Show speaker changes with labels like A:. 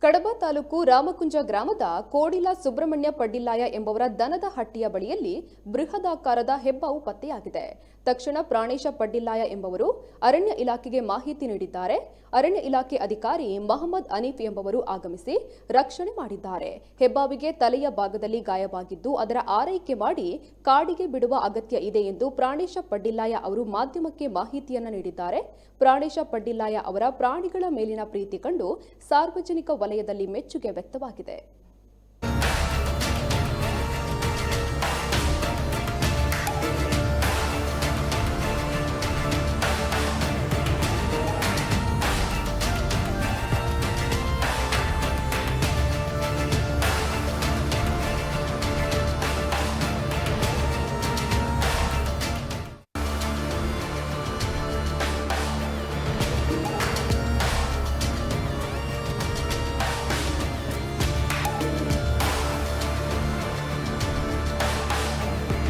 A: ಕಡಬ ತಾಲೂಕು ರಾಮಕುಂಜ ಗ್ರಾಮದ ಕೋಡಿಲ ಸುಬ್ರಹ್ಮಣ್ಯ ಪಡ್ಡಿಲ್ಲಾಯ ಎಂಬವರ ದನದ ಹಟ್ಟಿಯ ಬಳಿಯಲ್ಲಿ ಬೃಹದಾಕಾರದ ಹೆಬ್ಬಾವು ಪತ್ತೆಯಾಗಿದೆ. ತಕ್ಷಣ ಪ್ರಾಣೇಶ ಪಡ್ಡಿಲ್ಲಾಯ ಎಂಬವರು ಅರಣ್ಯ ಇಲಾಖೆಗೆ ಮಾಹಿತಿ ನೀಡಿದ್ದಾರೆ. ಅರಣ್ಯ ಇಲಾಖೆ ಅಧಿಕಾರಿ ಮಹಮ್ಮದ್ ಅನೀಫ್ ಎಂಬವರು ಆಗಮಿಸಿ ರಕ್ಷಣೆ ಮಾಡಿದ್ದಾರೆ. ಹೆಬ್ಬಾವಿಗೆ ತಲೆಯ ಭಾಗದಲ್ಲಿ ಗಾಯವಾಗಿದ್ದು ಅದರ ಆರೈಕೆ ಮಾಡಿ ಕಾಡಿಗೆ ಬಿಡುವ ಅಗತ್ಯ ಇದೆ ಎಂದು ಪ್ರಾಣೇಶ ಪಡ್ಡಿಲ್ಲಾಯ ಅವರು ಮಾಧ್ಯಮಕ್ಕೆ ಮಾಹಿತಿಯನ್ನು ನೀಡಿದ್ದಾರೆ. ಪ್ರಾಣೇಶ ಪಡ್ಡಿಲ್ಲಾಯ ಅವರ ಪ್ರಾಣಿಗಳ ಮೇಲಿನ ಪ್ರೀತಿ ಕಂಡು ಸಾರ್ವಜನಿಕ ವಲಯದಲ್ಲಿ ಮೆಚ್ಚುಗೆ ವ್ಯಕ್ತವಾಗಿದೆ.